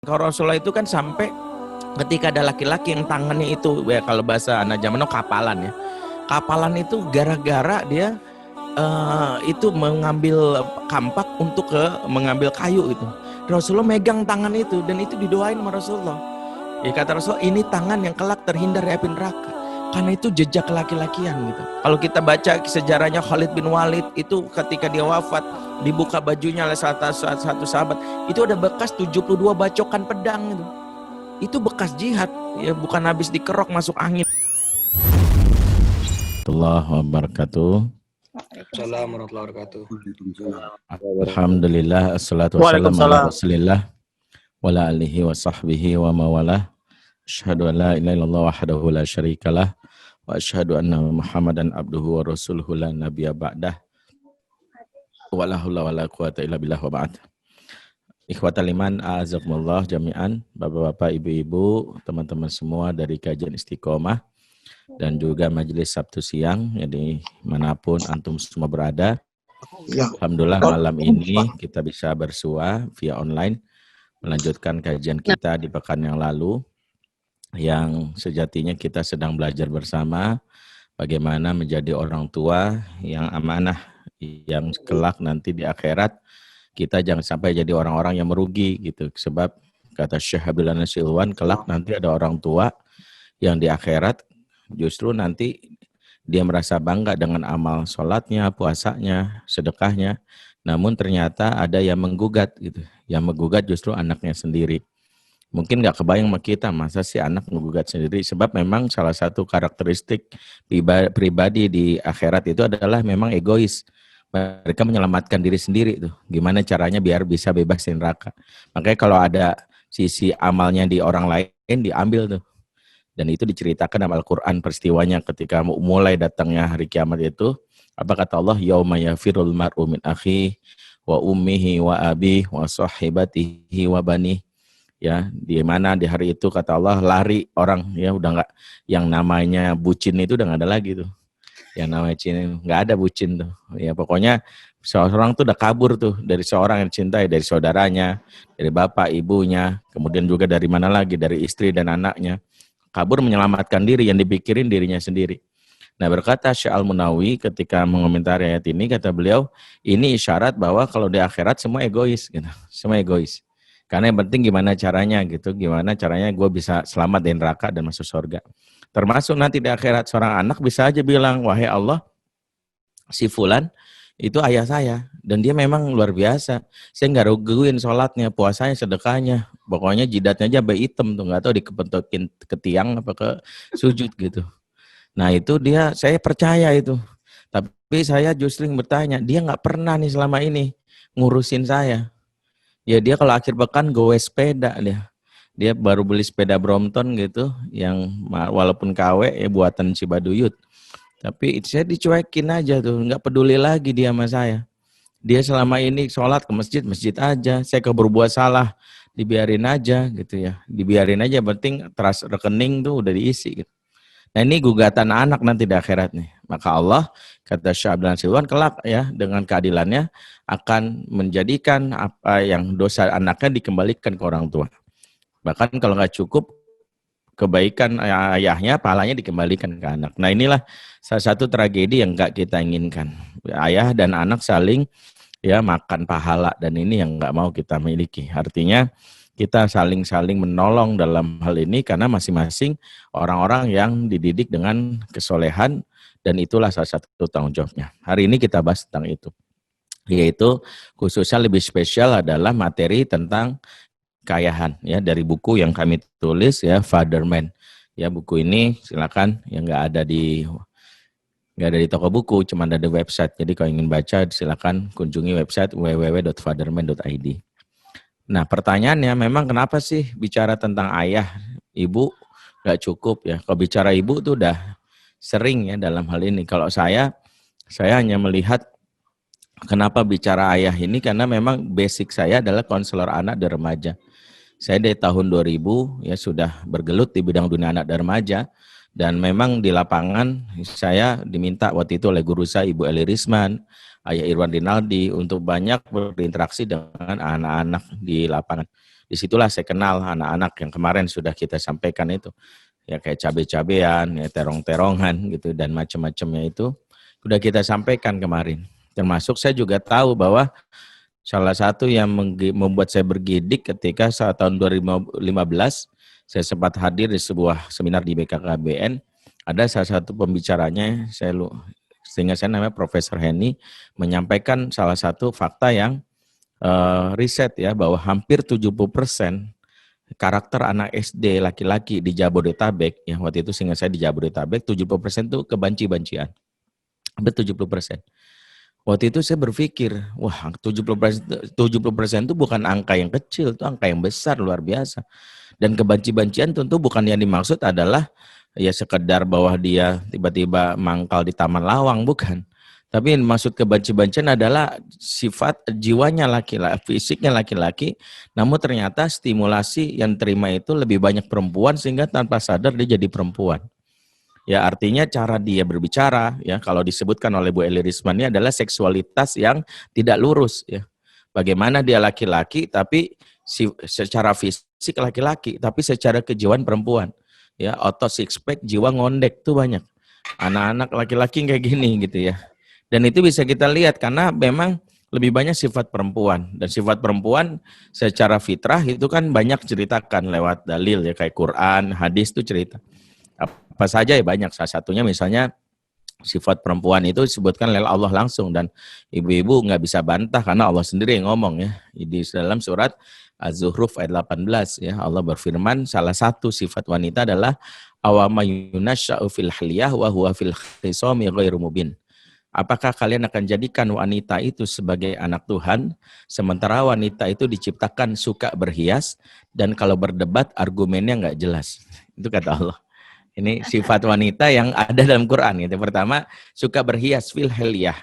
Kalau Rasulullah itu kan sampai ketika ada laki-laki yang tangannya itu, ya kalau bahasa anak zaman now kapalan ya. Kapalan itu gara-gara dia itu mengambil kampak untuk mengambil kayu itu. Rasulullah megang tangan itu dan itu didoain sama Rasulullah. Ya kata Rasulullah, ini tangan yang kelak terhindar dari api neraka. Karena itu jejak laki-lakian gitu. Kalau kita baca sejarahnya Khalid bin Walid itu ketika dia wafat, dibuka bajunya oleh satu sahabat, itu ada bekas 72 bacokan pedang itu. Itu bekas jihad, ya bukan habis dikerok masuk angin. Warahmatullahi wabarakatuh. Assalamualaikum warahmatullahi wabarakatuh. Alhamdulillah, assalatu wassalamu ala rasulillah wa ala alihi wa sahbihi wa mawalah. Asyhadu an la ilaha illallah wahdahu la syarikalah wa asyhadu anna Muhammadan abduhu wa rasuluhu la nabiyya ba'dah. Wa la haula wa la quwata illa billah wa ba'd. Ikhwatal iman, a'azakumullah jami'an, bapak-bapak, ibu-ibu, teman-teman semua dari kajian Istiqomah dan juga majelis Sabtu siang, jadi manapun antum semua berada. Alhamdulillah malam ini kita bisa bersua via online melanjutkan kajian kita di pekan yang lalu, yang sejatinya kita sedang belajar bersama bagaimana menjadi orang tua yang amanah, yang kelak nanti di akhirat kita jangan sampai jadi orang-orang yang merugi gitu. Sebab kata Syekh Abdullah Nasilwan, kelak nanti ada orang tua yang di akhirat justru nanti dia merasa bangga dengan amal sholatnya, puasanya, sedekahnya, namun ternyata ada yang menggugat gitu. Yang menggugat justru anaknya sendiri. Mungkin nggak kebayang sama kita, masa sih anak menggugat sendiri, sebab memang salah satu karakteristik pribadi di akhirat itu adalah memang egois. Mereka menyelamatkan diri sendiri tuh. Gimana caranya biar bisa bebas dari neraka. Makanya kalau ada sisi amalnya di orang lain diambil tuh. Dan itu diceritakan dalam Al-Quran peristiwanya ketika mulai datangnya hari kiamat itu. Apa kata Allah? Yauma yafirul mar'u min akhi wa ummihi wa abi wa sahibatihi wa bani. Ya, di mana di hari itu kata Allah lari orang, ya udah nggak, yang namanya bucin itu udah nggak ada lagi tuh. Yang namanya cinta nggak ada bucin tuh. Ya pokoknya seorang tuh udah kabur tuh dari seorang yang dicintai, dari saudaranya, dari bapak ibunya, kemudian juga dari mana lagi, dari istri dan anaknya. Kabur menyelamatkan diri, yang dipikirin dirinya sendiri. Nah berkata Syekh Al-Munawi ketika mengomentari ayat ini, kata beliau, ini isyarat bahwa kalau di akhirat semua egois gitu. Semua egois. Karena yang penting gimana caranya gitu, gimana caranya gue bisa selamat dari neraka dan masuk surga. Termasuk nanti di akhirat seorang anak bisa aja bilang, wahai Allah, si Fulan itu ayah saya dan dia memang luar biasa. Saya nggak ruguin sholatnya, puasanya, sedekahnya. Pokoknya jidatnya aja sampai hitam tuh, nggak tahu dikepentokin ke tiang apa ke sujud gitu. Nah itu dia, saya percaya itu. Tapi saya justru bertanya, dia nggak pernah nih selama ini ngurusin saya. Ya dia kalau akhir pekan gowe sepeda dia. Dia baru beli sepeda Brompton gitu, yang walaupun KW ya buatan Cibaduyut. Tapi saya dicuekin aja tuh, nggak peduli lagi dia sama saya. Dia selama ini sholat ke masjid, masjid aja. Saya berbuat salah, dibiarin aja gitu ya. Dibiarin aja, penting trust rekening tuh udah diisi gitu. Nah ini gugatan anak nanti di akhirat nih. Maka Allah, kata Syekh Abdullah Silwan, kelak ya dengan keadilannya akan menjadikan apa yang dosa anaknya dikembalikan ke orang tua. Bahkan kalau nggak cukup, kebaikan ayahnya, pahalanya dikembalikan ke anak. Nah inilah salah satu tragedi yang nggak kita inginkan. Ayah dan anak saling ya makan pahala, dan ini yang nggak mau kita miliki. Artinya kita saling menolong dalam hal ini karena masing-masing orang-orang yang dididik dengan kesolehan, dan itulah salah satu tanggung jawabnya. Hari ini kita bahas tentang itu, yaitu khususnya lebih spesial adalah materi tentang keayahan ya, dari buku yang kami tulis ya, Fatherman. Ya buku ini silakan yang nggak ada di toko buku, cuma ada di website. Jadi kalau ingin baca silakan kunjungi website www.fatherman.id. Nah pertanyaannya memang kenapa sih bicara tentang ayah, ibu nggak cukup ya? Kalau bicara ibu tuh udah sering ya dalam hal ini. Kalau saya hanya melihat kenapa bicara ayah ini karena memang basic saya adalah konselor anak dan remaja. Saya dari tahun 2000 ya sudah bergelut di bidang dunia anak dan remaja, dan memang di lapangan saya diminta waktu itu oleh guru saya Ibu Eli Risman, Ayah Irwan Rinaldi untuk banyak berinteraksi dengan anak-anak di lapangan. Disitulah saya kenal anak-anak yang kemarin sudah kita sampaikan itu. Ya kayak cabe-cabean, ya terong-terongan gitu dan macam-macamnya itu sudah kita sampaikan kemarin. Termasuk saya juga tahu bahwa salah satu yang membuat saya bergidik ketika saat tahun 2015 saya sempat hadir di sebuah seminar di BKKBN. Ada salah satu pembicaranya, sehingga saya namanya Profesor Henny, menyampaikan salah satu fakta yang riset ya, bahwa hampir 70% karakter anak SD laki-laki di Jabodetabek, ya waktu itu sehingga saya di Jabodetabek, 70% itu kebanci-bancian. Hampir 70%. Waktu itu saya berpikir, wah 70% itu bukan angka yang kecil, itu angka yang besar, luar biasa. Dan kebanci-bancian tentu bukan yang dimaksud adalah ya sekedar bahwa dia tiba-tiba mangkal di Taman Lawang, bukan. Tapi maksud kebanci-bancian adalah sifat jiwanya laki-laki, fisiknya laki-laki, namun ternyata stimulasi yang terima itu lebih banyak perempuan sehingga tanpa sadar dia jadi perempuan. Ya artinya cara dia berbicara, ya kalau disebutkan oleh Bu Eli Risman ini adalah seksualitas yang tidak lurus, ya. Bagaimana dia laki-laki tapi secara fisik laki-laki, tapi secara kejiwaan perempuan. Ya, otot six pack, jiwa ngondek tuh banyak. Anak-anak laki-laki kayak gini gitu ya. Dan itu bisa kita lihat karena memang lebih banyak sifat perempuan. Dan sifat perempuan secara fitrah itu kan banyak ceritakan lewat dalil ya, kayak Quran, hadis itu cerita. Apa saja ya banyak, salah satunya misalnya sifat perempuan itu disebutkan oleh Allah langsung dan ibu-ibu nggak bisa bantah karena Allah sendiri yang ngomong ya. Di dalam surat Az-Zuhruf ayat 18 ya, Allah berfirman salah satu sifat wanita adalah awamayunasya'u fil hiliyah wa huwa fil khisami ghairu mubin. Apakah kalian akan jadikan wanita itu sebagai anak Tuhan, sementara wanita itu diciptakan suka berhias, dan kalau berdebat argumennya nggak jelas. Itu kata Allah. Ini sifat wanita yang ada dalam Quran. Gitu. Pertama, suka berhias, fil hiliyah.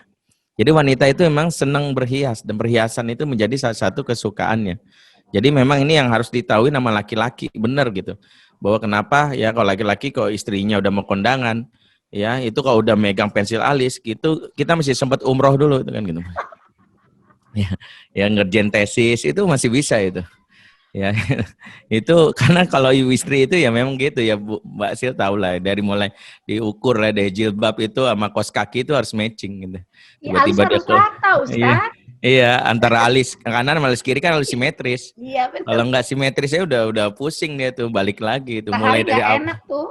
Jadi wanita itu memang senang berhias, dan perhiasan itu menjadi salah satu kesukaannya. Jadi memang ini yang harus ditahui nama laki-laki, benar gitu. Bahwa kenapa ya kalau laki-laki kok istrinya udah mau kondangan, ya itu kalau udah megang pensil alis gitu kita masih sempat umroh dulu itu kan gitu ya ngerjain tesis itu masih bisa itu ya itu karena kalau ibu istri itu ya memang gitu ya Bu, Mbak Sil tahu lah dari mulai diukur lah dari jilbab itu sama kos kaki itu harus matching gitu tiba-tiba ya, harus rata Ustaz. Iya, antara alis kanan sama alis kiri kan harus simetris. Iya betul. Kalau nggak simetris ya udah pusing dia tuh balik lagi itu mulai dari awal. Enak tuh.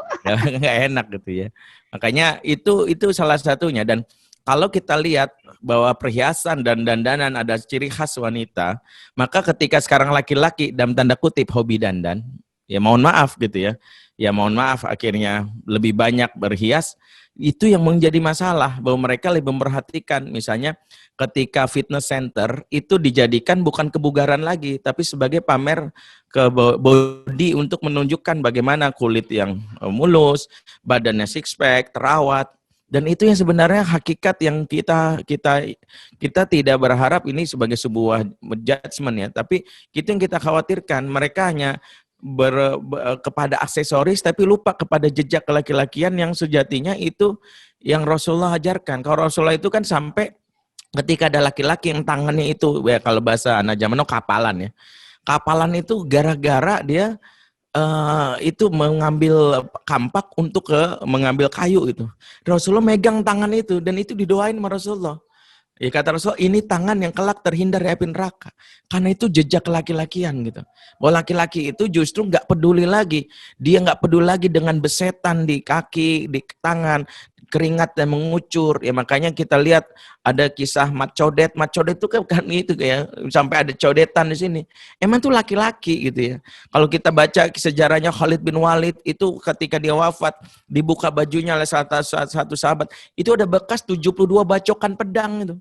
Nggak enak gitu ya. Makanya itu salah satunya dan kalau kita lihat bahwa perhiasan dan dandanan ada ciri khas wanita, maka ketika sekarang laki-laki dalam tanda kutip hobi dandan, ya mohon maaf gitu ya. Ya mohon maaf akhirnya lebih banyak berhias, itu yang menjadi masalah bahwa mereka lebih memperhatikan misalnya ketika fitness center itu dijadikan bukan kebugaran lagi tapi sebagai pamer ke body untuk menunjukkan bagaimana kulit yang mulus, badannya six pack, terawat. Dan itu yang sebenarnya hakikat yang kita tidak berharap ini sebagai sebuah judgement ya, tapi itu yang kita khawatirkan mereka hanya kepada aksesoris tapi lupa kepada jejak laki-lakian yang sejatinya itu yang Rasulullah ajarkan. Kalau Rasulullah itu kan sampai ketika ada laki-laki yang tangannya itu ya kalau bahasa anak zaman kapalan ya. Kapalan itu gara-gara dia itu mengambil kampak untuk mengambil kayu itu. Rasulullah megang tangan itu dan itu didoain sama Rasulullah. Ya kata Rasul, ini tangan yang kelak terhindar dari api neraka. Karena itu jejak laki-lakian gitu. Bahwa laki-laki itu justru nggak peduli lagi. Dia nggak peduli lagi dengan besetan di kaki, di tangan, keringat yang mengucur. Ya makanya kita lihat ada kisah mat codet. Mat codet itu kan itu kayak sampai ada codetan di sini. Emang tuh laki-laki gitu ya. Kalau kita baca sejarahnya Khalid bin Walid itu ketika dia wafat, dibuka bajunya oleh satu sahabat. Itu ada bekas 72 bacokan pedang itu.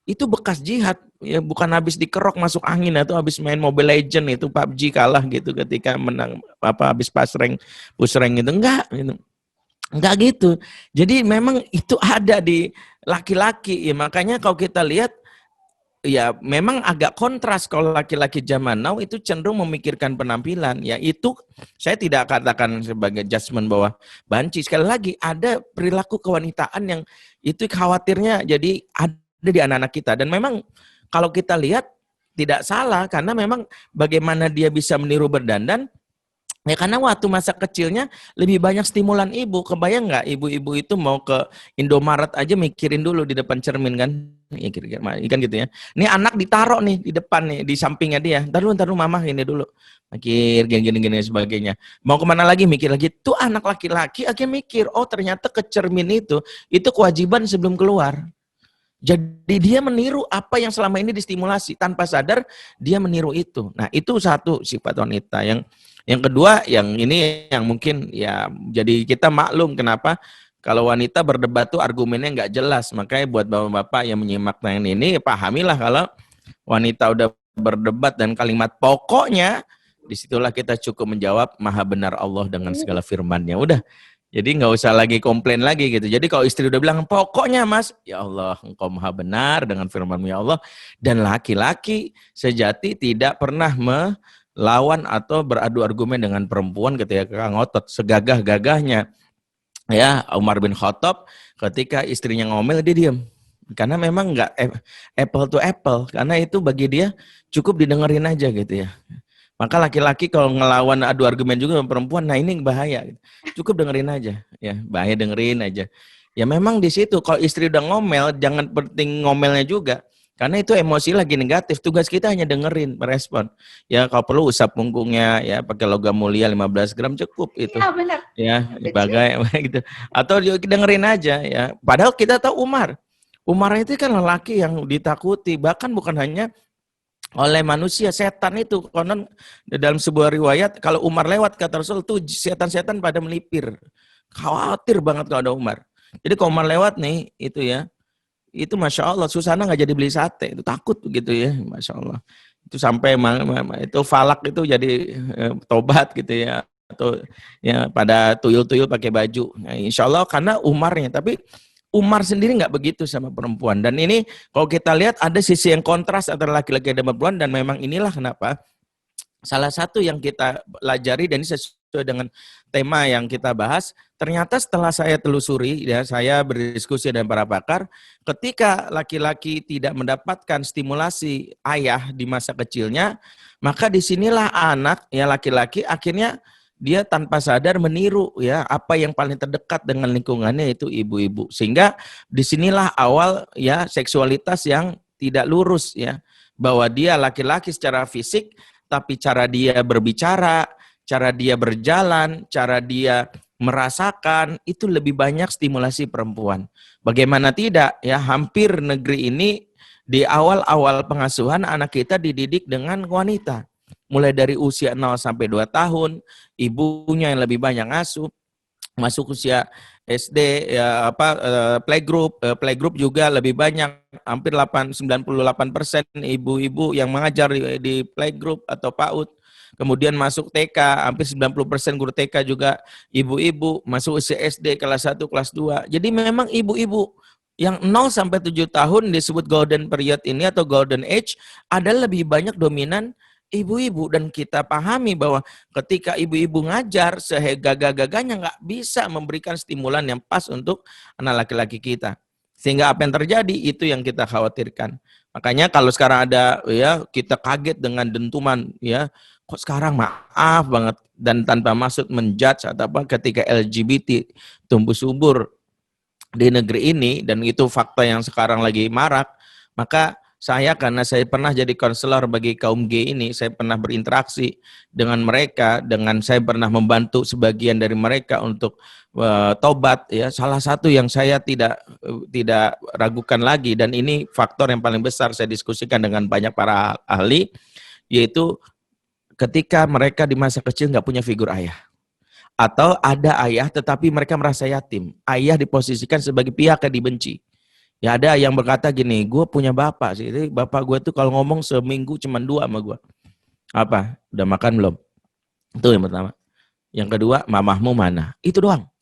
Itu bekas jihad, ya bukan habis dikerok masuk angin atau habis main Mobile Legend itu PUBG kalah gitu ketika menang habis push rank itu enggak gitu. Enggak gitu. Jadi memang itu ada di laki-laki ya makanya kalau kita lihat ya memang agak kontras kalau laki-laki zaman now itu cenderung memikirkan penampilan ya itu saya tidak katakan sebagai judgement bahwa banci sekali lagi ada perilaku kewanitaan yang itu khawatirnya jadi ada di anak-anak kita dan memang kalau kita lihat tidak salah, karena memang bagaimana dia bisa meniru berdandan, ya karena waktu masa kecilnya lebih banyak stimulan ibu. Kebayang nggak ibu-ibu itu mau ke Indomaret aja mikirin dulu di depan cermin kan? Ya, kira-kira kan gitu ya. Ini anak ditaruh nih di depan nih, di sampingnya dia. Ntar dulu mama ini dulu. Mikir gini sebagainya. Mau kemana lagi mikir lagi. Tuh anak laki-laki akhirnya mikir, oh ternyata ke cermin itu kewajiban sebelum keluar. Jadi dia meniru apa yang selama ini distimulasi, tanpa sadar dia meniru itu. Nah, itu satu sifat wanita. Yang kedua, yang ini yang mungkin ya jadi kita maklum kenapa kalau wanita berdebat tuh argumennya nggak jelas. Makanya buat bapak-bapak yang menyimak yang ini, pahamilah kalau wanita udah berdebat dan kalimat pokoknya, disitulah kita cukup menjawab maha benar Allah dengan segala firman-Nya. Udah. Jadi nggak usah lagi komplain lagi gitu. Jadi kalau istri udah bilang, pokoknya mas, ya Allah engkau maha benar dengan firman-Mu ya Allah. Dan laki-laki sejati tidak pernah melawan atau beradu argumen dengan perempuan ketika ngotot segagah-gagahnya. Ya, Umar bin Khattab ketika istrinya ngomel dia diam. Karena memang nggak apple to apple. Karena itu bagi dia cukup didengerin aja gitu ya. Maka laki-laki kalau ngelawan adu argumen juga sama perempuan, nah ini bahaya. Cukup dengerin aja, ya bahaya dengerin aja. Ya memang di situ kalau istri udah ngomel, jangan penting ngomelnya juga, karena itu emosi lagi negatif. Tugas kita hanya dengerin, merespon. Ya kalau perlu usap punggungnya, ya pakai logam mulia 15 gram cukup itu. Iya benar. Ya sebagai gitu. Atau dengerin aja ya. Padahal kita tahu Umar itu kan lelaki yang ditakuti, bahkan bukan hanya oleh manusia, setan itu. Konon dalam sebuah riwayat kalau Umar lewat kata Rasul tuh setan-setan pada melipir. Khawatir banget kalau ada Umar. Jadi kalau Umar lewat nih itu ya, itu Masya Allah Susana nggak jadi beli sate, itu takut begitu ya, Masya Allah. Itu sampai itu Falak itu jadi tobat gitu ya, atau ya pada tuyul-tuyul pakai baju. Nah, Insya Allah karena Umarnya, tapi Umar sendiri nggak begitu sama perempuan. Dan ini kalau kita lihat ada sisi yang kontras antara laki-laki dan perempuan, dan memang inilah kenapa salah satu yang kita pelajari dan ini sesuai dengan tema yang kita bahas. Ternyata setelah saya telusuri, ya saya berdiskusi dengan para pakar, ketika laki-laki tidak mendapatkan stimulasi ayah di masa kecilnya, maka disinilah anak ya laki-laki akhirnya dia tanpa sadar meniru ya apa yang paling terdekat dengan lingkungannya itu ibu-ibu. Sehingga disinilah awal ya seksualitas yang tidak lurus ya. Bahwa dia laki-laki secara fisik, tapi cara dia berbicara, cara dia berjalan, cara dia merasakan itu lebih banyak stimulasi perempuan. Bagaimana tidak ya, hampir negeri ini di awal-awal pengasuhan anak kita dididik dengan wanita. Mulai dari usia 0 sampai 2 tahun, ibunya yang lebih banyak ngasuh, masuk usia SD ya playgroup juga lebih banyak, hampir 98% ibu-ibu yang mengajar di playgroup atau PAUD. Kemudian masuk TK, hampir 90% guru TK juga ibu-ibu, masuk usia SD kelas 1, kelas 2. Jadi memang ibu-ibu yang 0 sampai 7 tahun disebut golden period ini atau golden age adalah lebih banyak dominan ibu-ibu, dan kita pahami bahwa ketika ibu-ibu ngajar sehegagah-gagahnya nggak bisa memberikan stimulan yang pas untuk anak laki-laki kita. Sehingga apa yang terjadi itu yang kita khawatirkan. Makanya kalau sekarang ada ya kita kaget dengan dentuman ya, kok sekarang maaf banget dan tanpa maksud menjudge atau apa, ketika LGBT tumbuh subur di negeri ini dan itu fakta yang sekarang lagi marak, maka saya karena saya pernah jadi konselor bagi kaum gay ini, saya pernah berinteraksi dengan mereka, dengan saya pernah membantu sebagian dari mereka untuk tobat ya. Salah satu yang saya tidak ragukan lagi, dan ini faktor yang paling besar saya diskusikan dengan banyak para ahli, yaitu ketika mereka di masa kecil nggak punya figur ayah. Atau ada ayah tetapi mereka merasa yatim. Ayah diposisikan sebagai pihak yang dibenci. Ya ada yang berkata gini, gue punya bapak sih, bapak gue tuh kalau ngomong seminggu cuma 2 sama gue. Apa? Udah makan belum? Itu yang pertama. Yang kedua, mamahmu mana? Itu doang.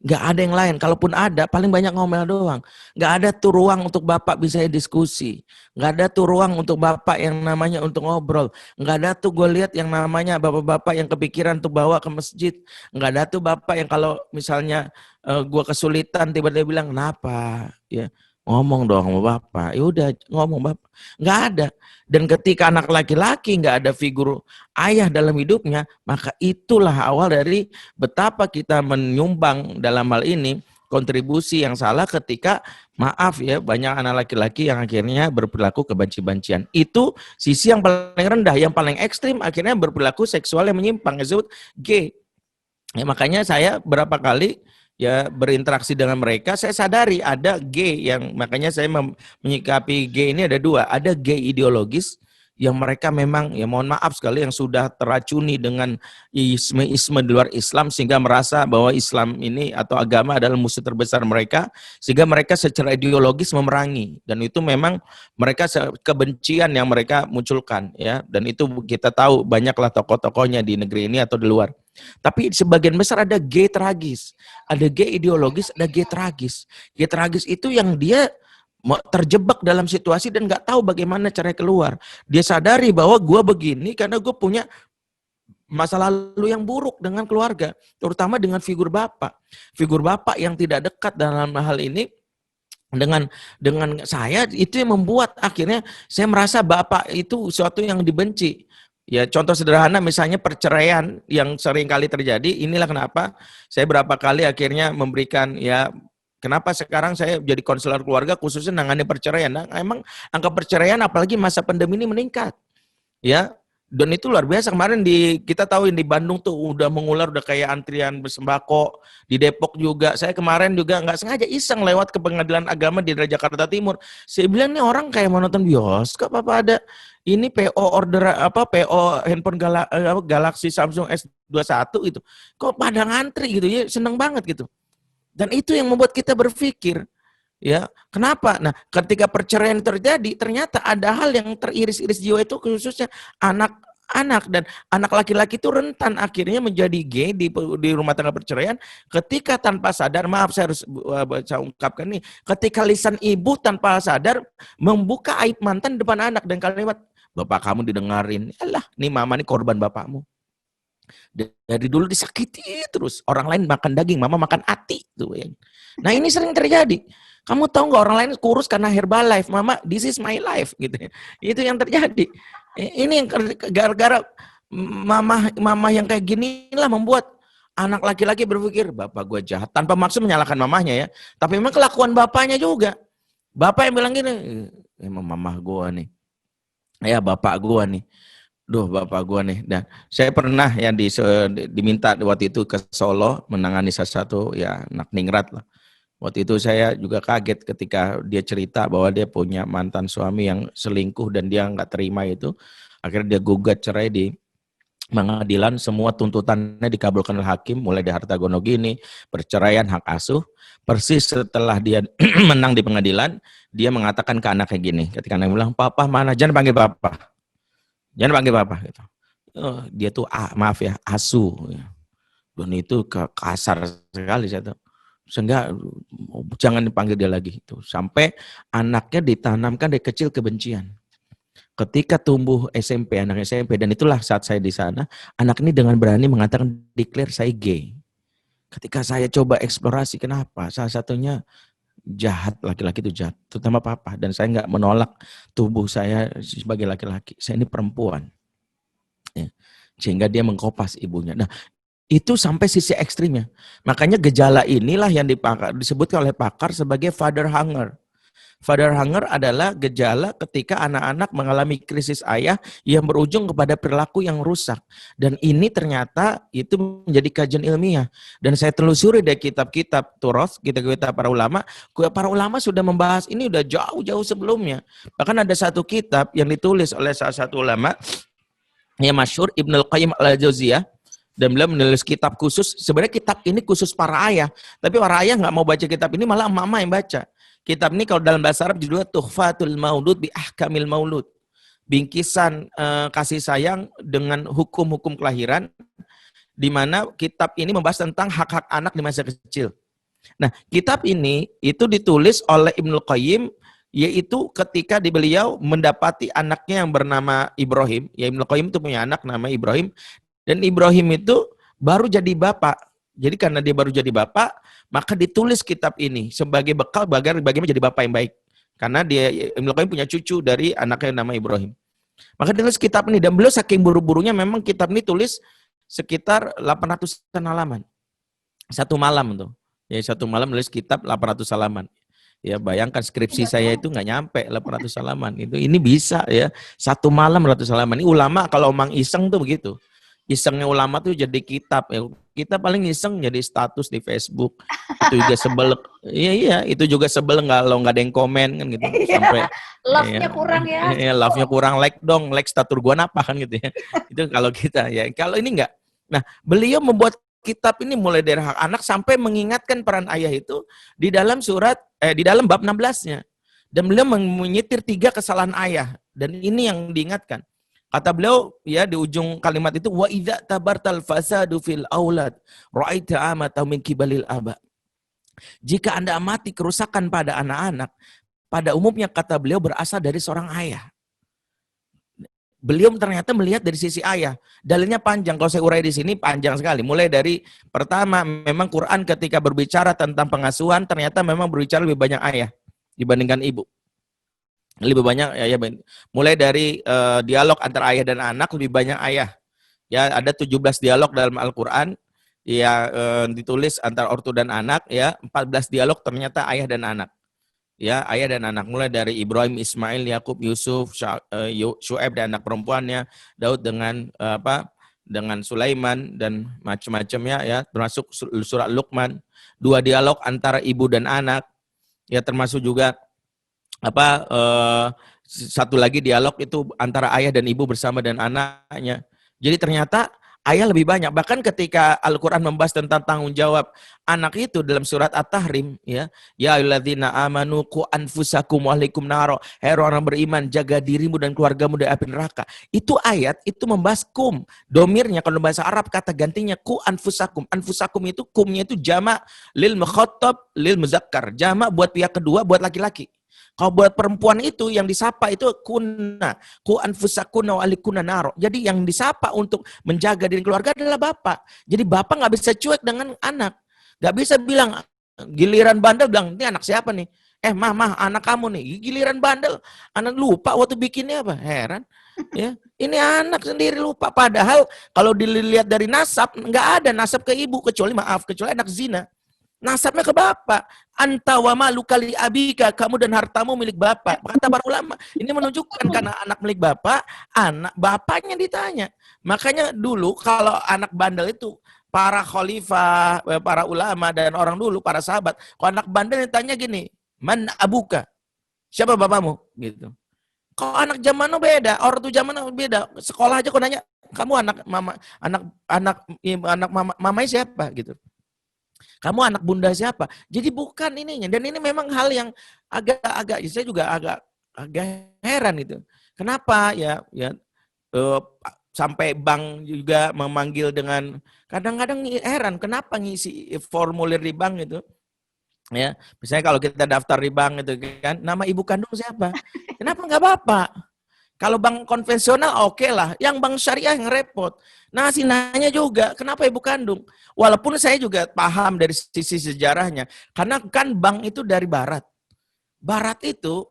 Gak ada yang lain. Kalaupun ada, paling banyak ngomel doang. Gak ada tuh ruang untuk bapak bisa diskusi. Gak ada tuh ruang untuk bapak yang namanya untuk ngobrol. Gak ada tuh gue lihat yang namanya bapak-bapak yang kepikiran tuh bawa ke masjid. Gak ada tuh bapak yang kalau misalnya gue kesulitan tiba-tiba bilang kenapa? Ya. ngomong dong sama bapak. Ya udah ngomong bapak. Nggak ada. Dan ketika anak laki-laki nggak ada figur ayah dalam hidupnya, maka itulah awal dari betapa kita menyumbang dalam hal ini kontribusi yang salah ketika maaf ya banyak anak laki-laki yang akhirnya berperilaku kebenci-bencian. Itu sisi yang paling rendah, yang paling ekstrim akhirnya berperilaku seksual yang menyimpang, disebut gay. Ya, makanya saya berapa kali ya berinteraksi dengan mereka, saya sadari ada gay yang makanya saya menyikapi gay ini ada dua, ada gay ideologis yang mereka memang ya mohon maaf sekali yang sudah teracuni dengan isme-isme di luar Islam sehingga merasa bahwa Islam ini atau agama adalah musuh terbesar mereka sehingga mereka secara ideologis memerangi dan itu memang mereka kebencian yang mereka munculkan ya dan itu kita tahu banyaklah tokoh-tokohnya di negeri ini atau di luar. Tapi sebagian besar ada gay tragis, ada gay ideologis, ada gay tragis. Gay tragis itu yang dia terjebak dalam situasi dan nggak tahu bagaimana cara keluar. Dia sadari bahwa gue begini karena gue punya masa lalu yang buruk dengan keluarga, terutama dengan figur bapak. Figur bapak yang tidak dekat dalam hal ini dengan saya itu yang membuat akhirnya saya merasa bapak itu sesuatu yang dibenci. Ya contoh sederhana misalnya perceraian yang sering kali terjadi, inilah kenapa saya berapa kali akhirnya memberikan ya kenapa sekarang saya jadi konselor keluarga khususnya nangani perceraian. Nah, emang angka perceraian apalagi masa pandemi ini meningkat. Ya, dan itu luar biasa kemarin kita tahu di Bandung tuh udah mengular udah kayak antrian sembako, di Depok juga. Saya kemarin juga nggak sengaja iseng lewat ke Pengadilan Agama di daerah Jakarta Timur. Saya bilang nih orang kayak mau nonton bioskop apa ada ini PO order PO handphone Galaxy Samsung S21 itu. Kok pada ngantri gitu ya, seneng banget gitu. Dan itu yang membuat kita berpikir ya, kenapa? Nah, ketika perceraian terjadi, ternyata ada hal yang teriris-iris jiwa itu khususnya anak-anak dan anak laki-laki itu rentan akhirnya menjadi gay di rumah tangga perceraian ketika tanpa sadar, maaf saya harus saya ungkapkan nih, ketika lisan ibu tanpa sadar membuka aib mantan depan anak dan kalimat bapak kamu didengarin, alah, nih mama nih korban bapakmu. Dari dulu disakiti terus, orang lain makan daging, mama makan hati tuh. Nah ini sering terjadi. Kamu tahu nggak orang lain kurus karena Herbalife, mama this is my life gitu. Itu yang terjadi. Ini yang gara-gara mama yang kayak gini lah membuat anak laki-laki berpikir bapak gue jahat tanpa maksud menyalahkan mamahnya ya. Tapi memang kelakuan bapaknya juga. Bapak yang bilang gini, emang mamah gue nih, ya bapak gue nih. Duh bapak gua nih, dan saya pernah yang diminta waktu itu ke Solo menangani salah satu ya anak ningrat lah. Waktu itu saya juga kaget ketika dia cerita bahwa dia punya mantan suami yang selingkuh dan dia nggak terima itu. Akhirnya dia gugat cerai di pengadilan, semua tuntutannya dikabulkan oleh hakim, mulai dari harta gono gini, perceraian, hak asuh. Persis setelah dia menang di pengadilan, dia mengatakan ke anaknya gini, ketika anaknya bilang, papa mana, jangan panggil papa. Jangan panggil papa gitu. Oh, dia tuh maaf ya, asu. Dan itu kasar sekali saya tuh. Sehingga jangan dipanggil dia lagi itu. Sampai anaknya ditanamkan dari kecil kebencian. Ketika tumbuh SMP, anak SMP, dan itulah saat saya di sana, anak ini dengan berani mengatakan declare saya gay. Ketika saya coba eksplorasi kenapa, salah satunya jahat, laki-laki itu jahat, terutama papa, dan saya nggak menolak tubuh saya sebagai laki-laki, saya ini perempuan ya. Sehingga dia mengkopas ibunya. Nah itu sampai sisi ekstrimnya, makanya gejala inilah yang disebutkan oleh pakar sebagai father hunger. Father hunger adalah gejala ketika anak-anak mengalami krisis ayah yang berujung kepada perilaku yang rusak. Dan ini ternyata itu menjadi kajian ilmiah. Dan saya telusuri dari kitab-kitab Turoth, kitab-kitab para ulama sudah membahas ini udah jauh-jauh sebelumnya. Bahkan ada satu kitab yang ditulis oleh salah satu ulama yang masyhur, Ibnul Qayyim al-Jauziyah, dan beliau menulis kitab khusus. Sebenarnya kitab ini khusus para ayah, tapi para ayah nggak mau baca kitab ini, malah mama yang baca. Kitab ini kalau dalam bahasa Arab judulnya Tuhfatul Maulud bi Ahkamil Maulud. Bingkisan kasih sayang dengan hukum-hukum kelahiran, di mana kitab ini membahas tentang hak-hak anak di masa kecil. Nah, kitab ini itu ditulis oleh Ibnul Qayyim, yaitu ketika beliau mendapati anaknya yang bernama Ibrahim. Ya, Ibnul Qayyim itu punya anak nama Ibrahim, dan Ibrahim itu baru jadi bapak. Jadi karena dia baru jadi bapak, maka ditulis kitab ini sebagai bekal bagaimana jadi bapak yang baik. Karena Ibnu Qayyim punya cucu dari anaknya yang nama Ibrahim. Maka dia tulis kitab ini, dan beliau saking buru-burunya memang kitab ini tulis sekitar 800-an halaman. Satu malam tuh. Ya, satu malam nulis kitab 800 halaman. Ya, bayangkan skripsi saya itu nggak nyampe 800 halaman. Ini bisa ya. Satu malam 100 halaman. Ini ulama kalau omong iseng tuh begitu. Isengnya ulama tuh jadi kitab. Ya, kita paling iseng jadi status di Facebook. Itu juga sebel. Iya, itu juga sebel kalau nggak ada yang komen kan gitu. Sampai love-nya kurang ya. Love-nya kurang, like dong, like status gua apa kan gitu ya. Itu kalau kita ya. Kalau ini enggak. Nah, beliau membuat kitab ini mulai dari hak anak sampai mengingatkan peran ayah itu di dalam di dalam bab 16-nya. Dan beliau menyitir 3 kesalahan ayah, dan ini yang diingatkan. Kata beliau ya di ujung kalimat itu, wa idza tabartal fasadu fil aulad ra'aita amata min kibalil aba. Jika Anda amati kerusakan pada anak-anak, pada umumnya kata beliau berasal dari seorang ayah. Beliau ternyata melihat dari sisi ayah. Dalilnya panjang, kalau saya urai di sini panjang sekali. Mulai dari pertama, memang Quran ketika berbicara tentang pengasuhan ternyata memang berbicara lebih banyak ayah dibandingkan ibu. Lebih banyak ayah. Mulai dari dialog antara ayah dan anak lebih banyak ayah. Ya, ada 17 dialog dalam Al-Qur'an ya, ditulis antara ortu dan anak ya. 14 dialog ternyata ayah dan anak. Ya, ayah dan anak, mulai dari Ibrahim, Ismail, Yakub, Yusuf, Syuaib dan anak perempuannya, Daud dengan dengan Sulaiman dan macam-macamnya ya, termasuk surat Luqman. 2 dialog antara ibu dan anak. Ya, termasuk juga satu lagi dialog itu antara ayah dan ibu bersama dan anaknya. Jadi ternyata ayah lebih banyak. Bahkan ketika Al-Quran membahas tentang tanggung jawab anak itu dalam surat At-Tahrim, ya ayyuhalladzina amanu qu anfusakum wa ahlikum naro. Hai orang beriman, jaga dirimu dan keluargamu dari api neraka. Itu ayat itu membahas kum. Domirnya kalau bahasa Arab kata gantinya ku anfusakum. Anfusakum itu kumnya itu jamak lil mukhatab lil muzakkar. Jamak buat pihak kedua, buat laki-laki. Kalau buat perempuan itu yang disapa itu kunna, ku anfusakuna wa alikuna naro. Jadi yang disapa untuk menjaga diri keluarga adalah bapak. Jadi bapak nggak bisa cuek dengan anak, nggak bisa bilang giliran bandel bilang ini anak siapa nih? Mah anak kamu nih. Giliran bandel, anak lupa waktu bikinnya apa? Heran. Ya, ini anak sendiri lupa. Padahal kalau dilihat dari nasab nggak ada nasab ke ibu kecuali anak zina. Nasabnya ke bapak. Anta wa malu kali abika, kamu dan hartamu milik bapak. Kata para ulama, ini menunjukkan karena anak milik bapak, anak bapaknya ditanya. Makanya dulu kalau anak bandel itu para khalifah, para ulama dan orang dulu, para sahabat, kalau anak bandel ditanya gini, man abuka? Siapa bapakmu? Gitu. Kalau anak zaman now beda, orang tuh zaman now beda. Sekolah aja kok nanya, kamu anak mamanya siapa gitu. Kamu anak bunda siapa? Jadi bukan ininya. Dan ini memang hal yang agak saya juga agak heran itu. Kenapa sampai bank juga memanggil dengan kadang-kadang heran kenapa ngisi formulir di bank itu. Ya, misalnya kalau kita daftar di bank itu kan, nama ibu kandung siapa? Kenapa nggak bapak? Kalau bank konvensional oke lah, yang bank syariah yang repot. Nah, nanya juga, kenapa ibu kandung? Walaupun saya juga paham dari sisi sejarahnya, karena kan bank itu dari barat. Barat itu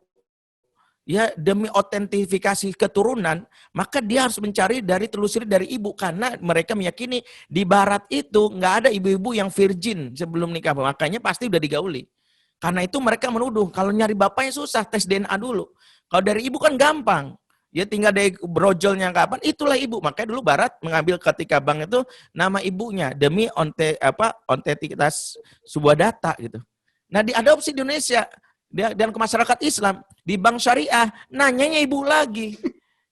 ya demi otentifikasi keturunan, maka dia harus mencari telusuri dari ibu, karena mereka meyakini di barat itu nggak ada ibu-ibu yang virgin sebelum nikah, makanya pasti udah digauli. Karena itu mereka menuduh kalau nyari bapaknya susah, tes DNA dulu. Kalau dari ibu kan gampang. Ya tinggal dari brojolnya kapan, itulah ibu. Makanya dulu barat mengambil ketika bank itu nama ibunya demi ontentitas sebuah data gitu. Nah, diadopsi di Indonesia dan ke masyarakat Islam di bank syariah nanyanya ibu lagi.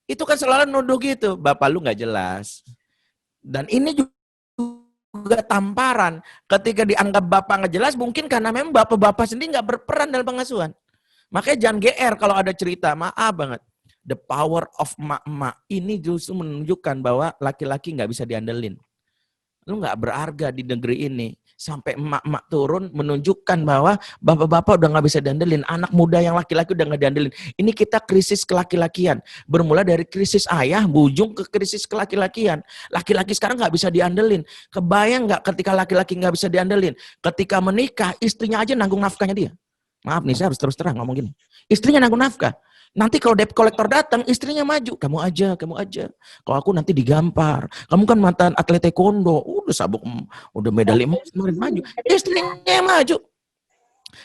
Itu kan selalu nuduh gitu, bapak lu nggak jelas. Dan ini juga tamparan ketika dianggap bapak nggak jelas, mungkin karena memang bapak-bapak sendiri nggak berperan dalam pengasuhan. Makanya jangan GR kalau ada cerita, maaf banget. The power of emak-emak ini justru menunjukkan bahwa laki-laki nggak bisa diandelin. Lu nggak berharga di negeri ini. Sampai emak-emak turun menunjukkan bahwa bapak-bapak udah nggak bisa diandelin. Anak muda yang laki-laki udah nggak diandelin. Ini kita krisis kelaki-lakian. Bermula dari krisis ayah, berujung ke krisis kelaki-lakian. Laki-laki sekarang nggak bisa diandelin. Kebayang nggak ketika laki-laki nggak bisa diandelin? Ketika menikah, istrinya aja nanggung nafkahnya dia. Maaf nih, saya harus terus terang ngomong gini. Istrinya nanggung nafkah. Nanti kalau debt collector datang, istrinya maju. Kamu aja. Kalau aku nanti digampar. Kamu kan mantan atlet taekwondo. Udah sabuk, udah medali emas kemarin maju. Istrinya yang maju.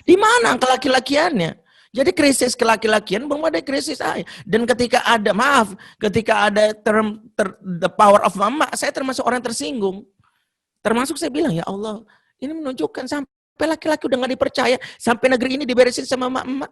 Di mana angka laki-lakiannya? Jadi krisis kelaki-lakian belum ada krisis saya. Dan ketika ada, ketika ada term the power of mama, saya termasuk orang tersinggung. Termasuk saya bilang, ya Allah, ini menunjukkan sampai laki-laki udah gak dipercaya, sampai negeri ini diberesin sama emak-emak.